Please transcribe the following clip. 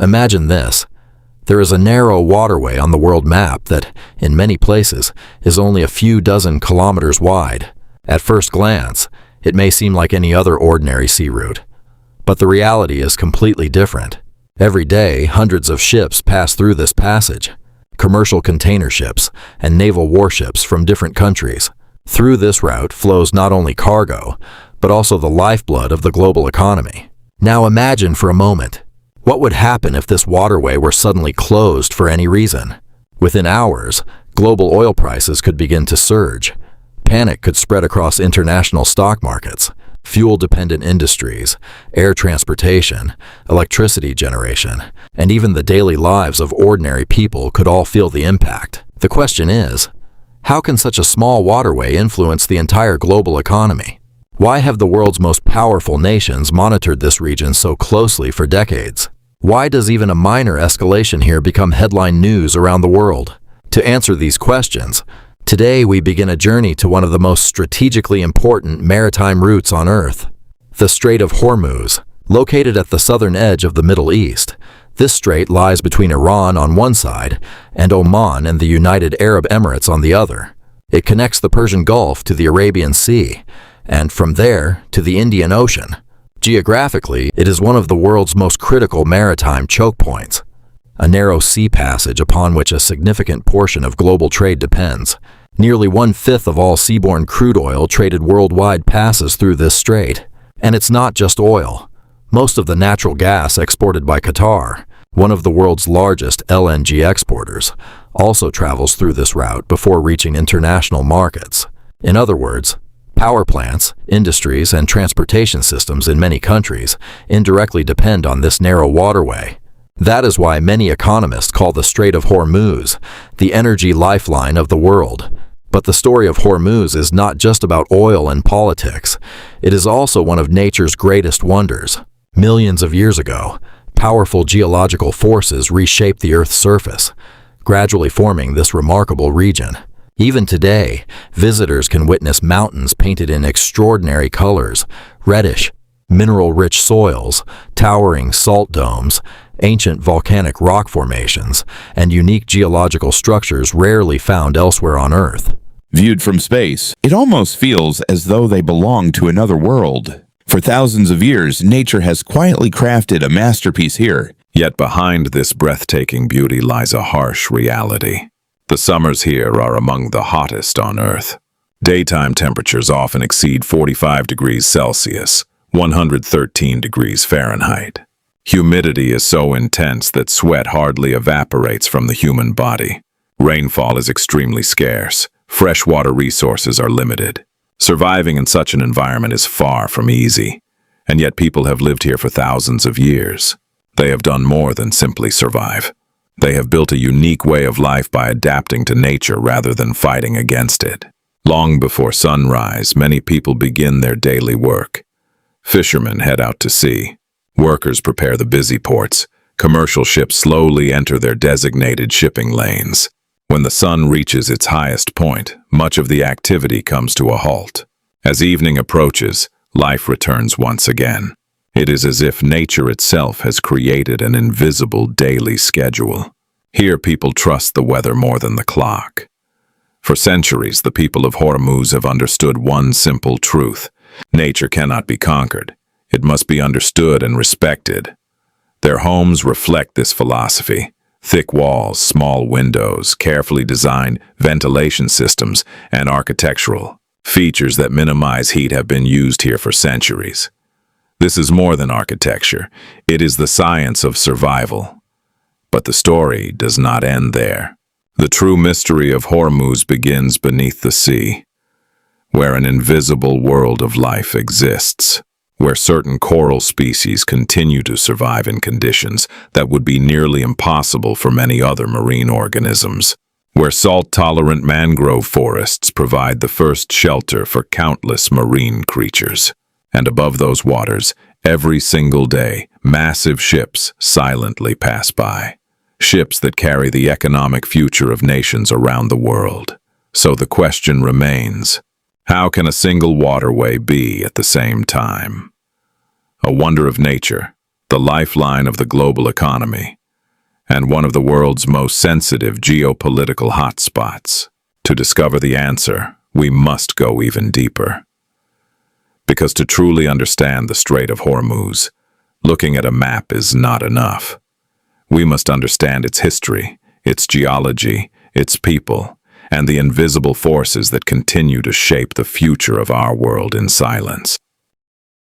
Imagine this. There is a narrow waterway on the world map that, in many places, is only a few dozen kilometers wide. At first glance, it may seem like any other ordinary sea route. But the reality is completely different. Every day, hundreds of ships pass through this passage. Commercial container ships and naval warships from different countries. Through this route flows not only cargo, but also the lifeblood of the global economy. Now imagine for a moment, what would happen if this waterway were suddenly closed for any reason? Within hours, global oil prices could begin to surge. Panic could spread across international stock markets, fuel-dependent industries, air transportation, electricity generation, and even the daily lives of ordinary people could all feel the impact. The question is, how can such a small waterway influence the entire global economy? Why have the world's most powerful nations monitored this region so closely for decades? Why does even a minor escalation here become headline news around the world? To answer these questions, today we begin a journey to one of the most strategically important maritime routes on Earth, the Strait of Hormuz. Located at the southern edge of the Middle East, this strait lies between Iran on one side and Oman and the United Arab Emirates on the other. It connects the Persian Gulf to the Arabian Sea, and from there to the Indian Ocean. Geographically, it is one of the world's most critical maritime choke points, a narrow sea passage upon which a significant portion of global trade depends. Nearly 1/5 of all seaborne crude oil traded worldwide passes through this strait. And it's not just oil. Most of the natural gas exported by Qatar, one of the world's largest LNG exporters, also travels through this route before reaching international markets. In other words, power plants, industries, and transportation systems in many countries indirectly depend on this narrow waterway. That is why many economists call the Strait of Hormuz the energy lifeline of the world. But the story of Hormuz is not just about oil and politics. It is also one of nature's greatest wonders. Millions of years ago, powerful geological forces reshaped the Earth's surface, gradually forming this remarkable region. Even today, visitors can witness mountains painted in extraordinary colors, reddish, mineral-rich soils, towering salt domes, ancient volcanic rock formations, and unique geological structures rarely found elsewhere on Earth. Viewed from space, it almost feels as though they belong to another world. For thousands of years, nature has quietly crafted a masterpiece here. Yet behind this breathtaking beauty lies a harsh reality. The summers here are among the hottest on Earth. Daytime temperatures often exceed 45 degrees Celsius, 113 degrees Fahrenheit. Humidity is so intense that sweat hardly evaporates from the human body. Rainfall is extremely scarce. Freshwater resources are limited. Surviving in such an environment is far from easy, and yet people have lived here for thousands of years. They have done more than simply survive. They have built a unique way of life by adapting to nature rather than fighting against it. Long before sunrise, many people begin their daily work. Fishermen head out to sea. Workers prepare the busy ports. Commercial ships slowly enter their designated shipping lanes. When the sun reaches its highest point, much of the activity comes to a halt. As evening approaches, life returns once again. It is as if nature itself has created an invisible daily schedule. Here people trust the weather more than the clock. For centuries, the people of Hormuz have understood one simple truth. Nature cannot be conquered. It must be understood and respected. Their homes reflect this philosophy. Thick walls, small windows, carefully designed ventilation systems, and architectural features that minimize heat have been used here for centuries. This is more than architecture. It is the science of survival. But the story does not end there. The true mystery of Hormuz begins beneath the sea, where an invisible world of life exists, where certain coral species continue to survive in conditions that would be nearly impossible for many other marine organisms, where salt-tolerant mangrove forests provide the first shelter for countless marine creatures. And above those waters, every single day, massive ships silently pass by. Ships that carry the economic future of nations around the world. So the question remains, how can a single waterway be at the same time? A wonder of nature, the lifeline of the global economy, and one of the world's most sensitive geopolitical hotspots. To discover the answer, we must go even deeper. Because to truly understand the Strait of Hormuz, looking at a map is not enough. We must understand its history, its geology, its people, and the invisible forces that continue to shape the future of our world in silence.